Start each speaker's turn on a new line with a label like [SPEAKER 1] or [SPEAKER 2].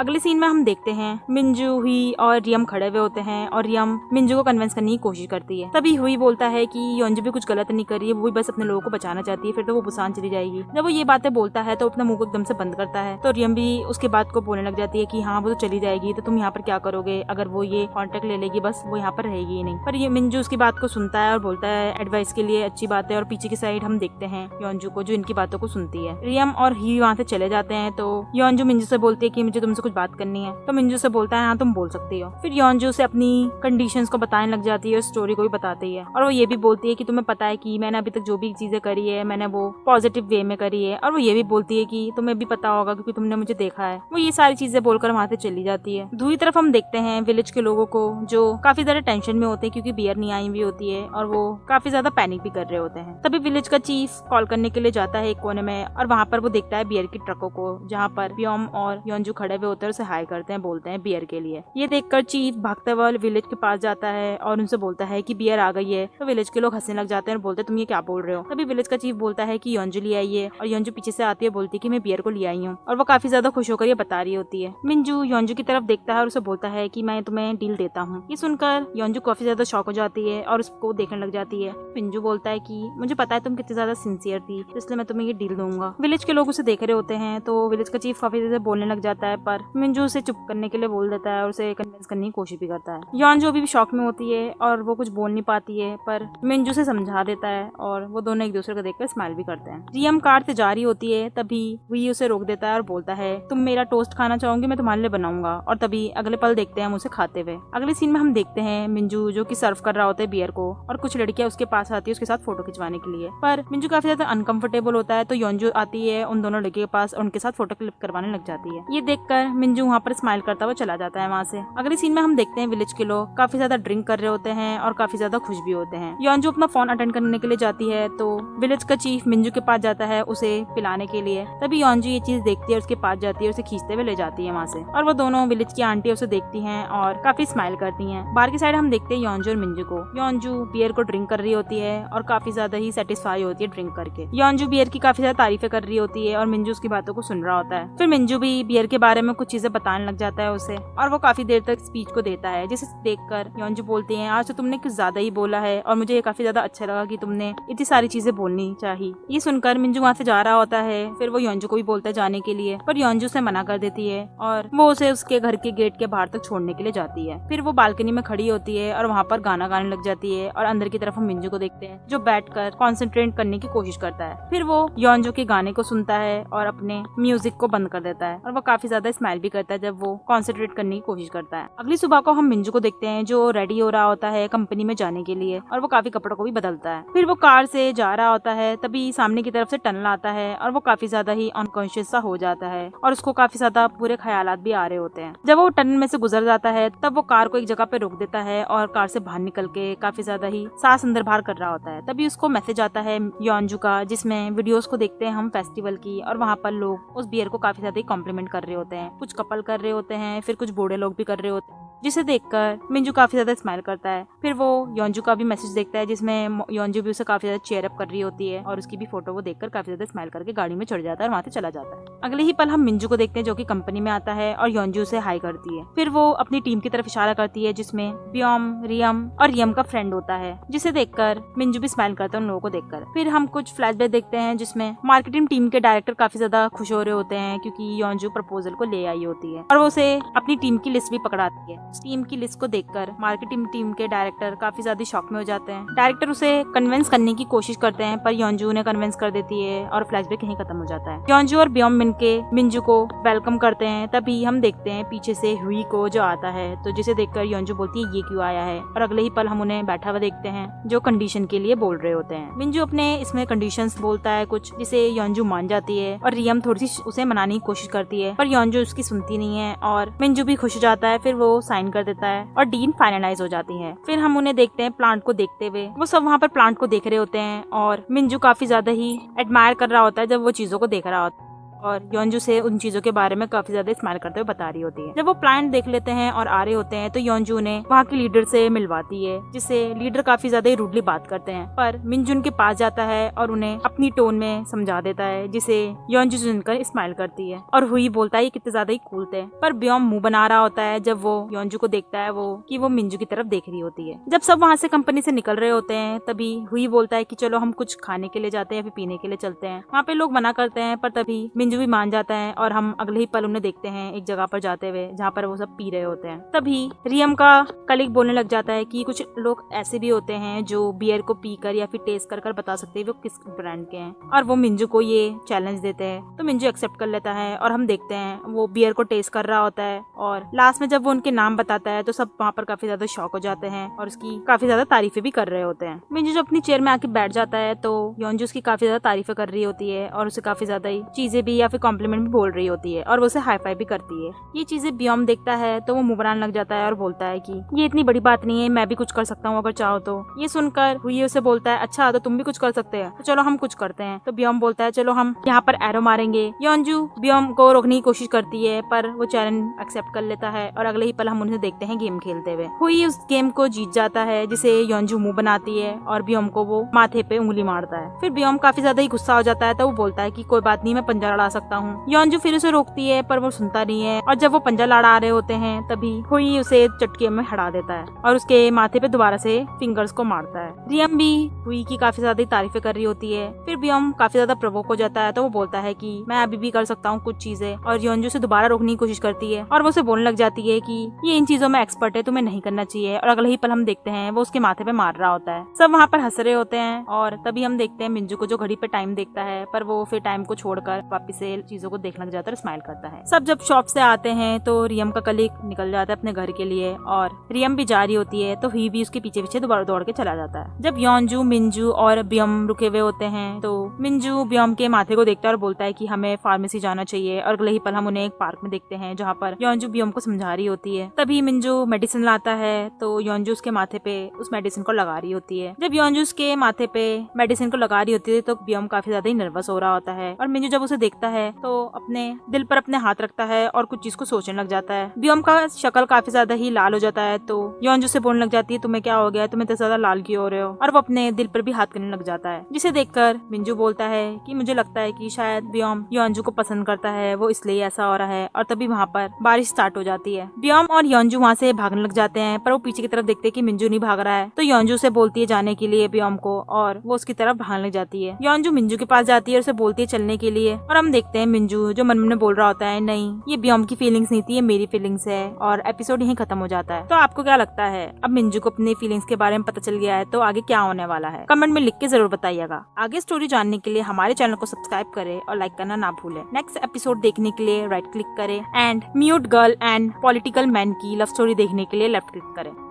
[SPEAKER 1] अगले सीन में हम देखते हैं मिंजू, हुई और रियम खड़े हुए होते हैं और रियम मिंजू को कन्विंस करने की कोशिश करती है। तभी हुई बोलता है कि योंजू भी कुछ गलत नहीं कर रही है, वो भी बस अपने लोगों को बचाना चाहती है, फिर तो वो बुसान चली जाएगी। जब वो ये बातें बोलता है तो अपना मुंह को एकदम से बंद करता है, तो रियम भी उसके बात को बोलने लग जाती है कि हाँ वो तो चली जाएगी, तो तुम यहाँ पर क्या करोगे, अगर वो ये कॉन्टेक्ट ले लेगी बस वो यहाँ पर रहेगी ही नहीं। पर ये मिंजू उसकी बात को सुनता है और बोलता है एडवाइस के लिए अच्छी बात है, और पीछे की साइड हम देखते हैं योंजू को जो इनकी बातों को सुनती है। रियम और ही वहाँ से चले जाते हैं, तो योंजू मिंजू से बोलती है कि मुझे तुमसे कुछ बात करनी है, तो मिंजू से बोलता है हाँ तुम बोल सकती हो। फिर योंजू से अपनी कंडीशंस को बताने लग जाती है, स्टोरी को भी बताती है, और वो ये भी बोलती है कि तुम्हें पता है कि मैंने अभी तक जो भी चीजें करी है मैंने वो पॉजिटिव वे में करी है, और वो ये भी बोलती है कि तुम्हें भी पता होगा क्योंकि तुमने मुझे देखा है। वो ये सारी चीजें बोलकर वहाँ से चली जाती है। दूसरी तरफ हम देखते हैं विलेज के लोगों को जो काफी ज्यादा टेंशन में होते हैं क्योंकि बियर नहीं आई हुई होती है और वो काफी ज्यादा पैनिक भी कर रहे होते हैं। तभी विलेज का चीफ कॉल करने के लिए जाता है एक कोने में, और वहाँ पर वो देखता है बियर की ट्रकों को जहाँ पर ब्योम और योंजू खड़े हुए होते हैं, उसे हाई करते हैं, बोलते हैं बियर के लिए। ये देखकर चीफ भागते हुए विलेज के पास जाता है और उनसे बोलता है कि बियर आ गई है। तो विलेज के लोग हंसने लग जाते हैं और बोलते हैं तुम ये क्या बोल रहे हो। तभी विलेज का चीफ बोलता है कि योंजू ले आई है, और योंजू पीछे से आती है, बोलती है कि मैं बियर को ले आई हूँ, और वो काफी ज्यादा खुश होकर ये बता रही होती है। मिंजू योंजू की तरफ देखता है और उसे बोलता है कि मैं तुम्हें डील देता हूँ। ये सुनकर योंजू काफी ज्यादा शॉक हो जाती है और उसको देखने लग जाती है। मिंजू बोलता है कि मुझे पता है तुम कितनी ज्यादा सिंसियर थी, इसलिए मैं तुम्हें ये डील दूंगा। विलेज के लोग उसे देख रहे होते हैं, तो विलेज का चीफ काफी ज्यादा बोलने लग जाता है, पर मिंजू उसे चुप करने के लिए बोल देता है और उसे कन्विंस करने की कोशिश भी करता है। योंजू अभी भी शॉक में होती है और वो कुछ बोल नहीं पाती है, पर मिंजू से समझा देता है और वो दोनों एक दूसरे को देखकर स्माइल भी करते हैं। रियम कार से जा रही होती है, तभी वही उसे रोक देता है और बोलता है तुम मेरा टोस्ट खाना चाहोगे, मैं तुम्हारे लिए बनाऊंगा। और तभी अगले पल देखते हैं हम उसे खाते हुए। अगले सीन में हम देखते हैं मिंजू जो कि सर्व कर रहा होता है बियर को, और कुछ लड़कियां उसके पास आती है उसके साथ फोटो खिंचवाने के लिए, पर मिंजू काफी ज्यादा अनकंफर्टेबल होता है, तो योंजू आती है उन दोनों लड़कियों के पास और उनके साथ फोटो क्लिक करवाने लग जाती है। ये देखकर मिंजू वहाँ पर स्माइल करता हुआ चला जाता है वहाँ से। अगले सीन में हम देखते हैं विलेज के लोग काफी ज्यादा ड्रिंक कर रहे होते हैं और काफी ज्यादा खुश भी होते हैं। योंजू अपना फोन अटेंड करने के लिए जाती है, तो विलेज का चीफ मिंजू के पास जाता है उसे पिलाने के लिए। तभी योंजू ये चीज देखती है, उसके पास जाती है, उसे खींचते हुए ले जाती है वहाँ से, और वो दोनों विलेज की आंटी उसे देखती हैं और काफी स्माइल करती हैं। बाहर की साइड हम देखते हैं योंजू और मिंजू को। योंजू बियर को ड्रिंक कर रही होती है और काफी ज्यादा ही सेटिस्फाई होती है ड्रिंक करके। योंजू बियर की काफी ज्यादा तारीफें कर रही होती है और मिंजू उसकी बातों को सुन रहा होता है। फिर मिंजू भी बियर के बारे में कुछ चीजें बताने लग जाता है उसे, और वो काफी देर तक स्पीच को देता है, जिसे देखकर योंजू बोलती है आज तो तुमने कुछ ज्यादा ही बोला है और मुझे ये काफी ज्यादा अच्छा लगा कि तुमने इतनी सारी चीजें बोलनी चाहिए। ये सुनकर मिंजू वहाँ से जा रहा होता है, फिर वो योंजू को भी बोलता है जाने के लिए, पर योंजू से मना कर देती है और वो उसे उसके घर के गेट के बाहर तक छोड़ने के लिए जाती है। फिर वो बालकनी में खड़ी होती है और वहाँ पर गाना गाने लग जाती है, और अंदर की तरफ हम मिंजू को देखते हैं जो बैठकर कॉन्सेंट्रेट करने की कोशिश करता है। फिर वो योंजू के गाने को सुनता है और अपने म्यूजिक को बंद कर देता है, और वो काफी ज्यादा स्माइल भी करता है जब वो कॉन्सेंट्रेट करने की कोशिश करता है। अगली सुबह को हम मिंजू को देखते हैं जो रेडी हो रहा होता है कंपनी में जाने के लिए, और वो काफी कपड़ों को भी बदलता है। फिर वो कार से जा रहा होता है, तभी सामने की तरफ से टनल आता है और वो काफी ज्यादा ही अनकॉन्शियस सा हो जाता है और उसको काफी ज्यादा पूरे ख्यालात भी आ रहे होते हैं। जब वो टनल में से गुजर जाता है तब वो कार को एक जगह पे रोक देता है और कार से बाहर निकल के काफी ज्यादा ही सांस अंदर बाहर कर रहा होता है। तभी उसको मैसेज आता है योंजू का, जिसमें वीडियोस को देखते हैं हम फेस्टिवल की, और वहाँ पर लोग उस बियर को काफी ज्यादा कॉम्प्लीमेंट कर रहे होते हैं। कुछ कपल कर रहे होते हैं, फिर कुछ बूढ़े लोग भी कर रहे होते हैं, जिसे देखकर मिंजू काफी ज्यादा स्माइल करता है। फिर वो योंजू का भी मैसेज देखता है जिसमें योंजू भी उसे काफी ज्यादा चेयर अप कर रही होती है, और उसकी भी फोटो वो देखकर काफी ज्यादा स्माइल करके गाड़ी में चढ़ जाता है और वहाँ से चला जाता है। अगले ही पल हम मिंजू को देखते हैं जो कि कंपनी में आता है और योंजू उसे हाई करती है। फिर वो अपनी टीम की तरफ इशारा करती है जिसमें ब्योम, रियम और रियम का फ्रेंड होता है, जिसे देखकर मिंजू भी स्माइल करता है उन लोगों को देखकर। फिर हम कुछ फ्लैशबैक देखते हैं जिसमें मार्केटिंग टीम के डायरेक्टर काफी ज्यादा खुश हो रहे होते हैं क्योंकि योंजू प्रपोजल को ले आई होती है, और वो उसे अपनी टीम की लिस्ट भी पकड़ाती है। उस टीम की लिस्ट को देखकर मार्केटिंग टीम के डायरेक्टर काफी ज्यादा शॉक में हो जाते हैं। डायरेक्टर उसे कन्विंस करने की कोशिश करते हैं, पर योंजू उन्हें कन्विंस कर देती है और फ्लैशबैक यहीं खत्म हो जाता है। योंजू और ब्योम मिलके मिंजू को वेलकम करते हैं, तभी हम देखते हैं पीछे से हुई को जो आता है, तो जिसे देखकर योंजू बोलती है ये क्यों आया है, और अगले ही पल हम उन्हें बैठा हुआ देखते हैं जो कंडीशन के लिए बोल रहे होते हैं। मिंजू अपने इसमें कंडीशंस बोलता है कुछ, जिसे योंजू मान जाती है, और रियम थोड़ी सी उसे मनाने की कोशिश करती है, पर योंजू उसकी सुनती नहीं है और मिंजू भी खुश हो जाता है। फिर वो साइन कर देता है और डील फाइनलाइज हो जाती है। फिर हम उन्हें देखते हैं प्लांट को देखते हुए, वो सब वहाँ पर प्लांट को देख रहे होते हैं और मिंजू काफी ज्यादा ही एडमायर कर रहा होता है जब वो चीजों को देख रहा होता है। और योंजू से उन चीजों के बारे में काफी ज्यादा स्माइल करते हुए बता रही होती है। जब वो प्लांट देख लेते हैं और आ रहे होते हैं तो योंजू ने वहाँ के लीडर से मिलवाती है, जिससे लीडर काफी ज्यादा रूडली बात करते हैं। पर मिंजू उनके पास जाता है और उन्हें अपनी टोन में समझा देता है, जिसे योंजू सुनकर स्माइल करती है। और हुई बोलता है कितने ज्यादा ही कूल थे। पर ब्योम मुंह बना रहा होता है जब वो योंजू को देखता है कि वो मिंजू की तरफ देख रही होती है। जब सब वहाँ से कंपनी से निकल रहे होते हैं तभी हुई बोलता है कि चलो हम कुछ खाने के लिए जाते हैं या फिर पीने के लिए चलते हैं। वहाँ पे लोग मना करते हैं पर तभी मिंजू भी मान जाता है और हम अगले ही पल उन्हें देखते हैं एक जगह पर जाते हुए जहाँ पर वो सब पी रहे होते हैं। तभी रियम का कलीग बोलने लग जाता है कि कुछ लोग ऐसे भी होते हैं जो बियर को पीकर या फिर टेस्ट कर बता सकते हैं वो किस ब्रांड के हैं, और वो मिंजू को ये चैलेंज देते हैं। तो मिंजू एक्सेप्ट कर लेता है और हम देखते हैं वो बियर को टेस्ट कर रहा होता है और लास्ट में जब वो उनके नाम बताता है तो सब वहाँ पर काफी ज्यादा शॉक हो जाते हैं और उसकी काफी ज्यादा तारीफें भी कर रहे होते हैं। मिंजू जब अपनी चेयर में आके बैठ जाता है तो योंजू उसकी काफी ज्यादा तारीफें कर रही होती है और उसे काफी ज्यादा चीजें भी या फिर कॉम्प्लीमेंट भी बोल रही होती है और वो उसे हाई फाई भी करती है। ये चीजें ब्योम देखता है तो वो मुंह बनाने लग जाता है और बोलता है कि ये इतनी बड़ी बात नहीं है, मैं भी कुछ कर सकता हूँ अगर चाहो तो। ये सुनकर हुई उसे बोलता है अच्छा तो तुम भी कुछ कर सकते हैं, तो चलो हम कुछ करते हैं। तो ब्योम बोलता है चलो हम यहाँ पर एरो मारेंगे। योंजू ब्योम को रोकने की कोशिश करती है पर वो चैलेंज एक्सेप्ट कर लेता है और अगले ही पल हम उन्हें देखते हैं गेम खेलते हुए। हुई उस गेम को जीत जाता है जिसे योंजू मुंह बनाती है और ब्योम को वो माथे पे उंगली मारता है। फिर ब्योम काफी ज्यादा ही गुस्सा हो जाता है तो वो बोलता है कि कोई बात नहीं, मैं पंजा लड़ा सकता हूँ। योंजू फिर उसे रोकती है पर वो सुनता नहीं है और जब वो पंजा लड़ा रहे होते हैं तभी हुई उसे चटके में हटा देता है और उसके माथे पे दोबारा से फिंगर्स को मारता है। रियम भी हुई की काफी ज्यादा तारीफें कर रही होती है। फिर ब्योम काफी ज्यादा प्रवोक हो जाता है तो वो बोलता है कि मैं अभी भी कर सकता हूँ कुछ चीजें, और योंजू से दोबारा रोकने की कोशिश करती है और वो उसे बोलने लग जाती है कि ये इन चीजों में एक्सपर्ट है, तुम्हें नहीं करना चाहिए। और अगले ही पल हम देखते हैं वो उसके माथे पे मार रहा होता है। सब वहाँ पर हंस रहे होते हैं और तभी हम देखते हैं मिंजू को जो घड़ी पे टाइम देखता है पर वो फिर टाइम को छोड़कर वापिस से चीजों को देखने लग जाता है और स्माइल करता है। सब जब शॉप से आते हैं तो रियम का कलीग निकल जाता है अपने घर के लिए और रियम भी जा रही होती है तो ही भी उसके पीछे पीछे दोबारा दौड़ के चला जाता है। जब योंजू मिंजू और ब्योम रुके हुए होते हैं तो मिंजू ब्योम के माथे को देखता है और बोलता है कि हमें फार्मेसी जाना चाहिए, और अगले ही पल हम उन्हें एक पार्क में देखते हैं जहाँ पर योंजू ब्योम को समझा रही होती है। तभी मिंजू मेडिसिन लाता है तो योंजू उसके माथे पे उस मेडिसिन को लगा रही होती है। जब योंजू उसके माथे पे मेडिसिन को लगा रही होती है तो ब्योम काफी ज्यादा ही नर्वस हो रहा होता है और मिंजू जब उसे देखता है तो अपने दिल पर अपने हाथ रखता है और कुछ चीज को सोचने लग जाता है। ब्योम का शक्ल काफी ज्यादा ही लाल हो जाता है तो योंजू से बोलने लग जाती है तुम्हें क्या हो गया, तुम्हें इतना ज्यादा लाल क्यों हो रहे हो, और वो अपने दिल पर भी हाथ करने लग जाता है। जिसे देखकर मिंजू बोलता है कि मुझे लगता है कि शायद ब्योम योंजू को पसंद करता है, वो इसलिए ऐसा हो रहा है। और तभी वहाँ पर बारिश स्टार्ट हो जाती है। ब्योम और योंजू वहाँ से भागने लग जाते हैं पर वो पीछे की तरफ देखते हैं कि मिंजू नहीं भाग रहा है तो योंजू से बोलती है जाने के लिए ब्योम को और वो उसकी तरफ भागने लग जाती है। योंजू मिंजू के पास जाती है और उसे बोलती है चलने के लिए, और हम देखते हैं मिंजू जो मन में बोल रहा होता है नहीं ये ब्योम की फीलिंग्स नहीं थी, ये मेरी फीलिंग्स है, और एपिसोड यहीं खत्म हो जाता है। तो आपको क्या लगता है अब मिंजू को अपनी फीलिंग्स के बारे में पता चल गया है तो आगे क्या होने वाला है, कमेंट में लिख के जरूर बताइएगा। आगे स्टोरी जानने के लिए हमारे चैनल को सब्सक्राइब करें और लाइक करना ना भूलें। नेक्स्ट एपिसोड देखने के लिए राइट क्लिक करें and mute girl and political man की लव स्टोरी देखने के लिए लेफ्ट क्लिक करें।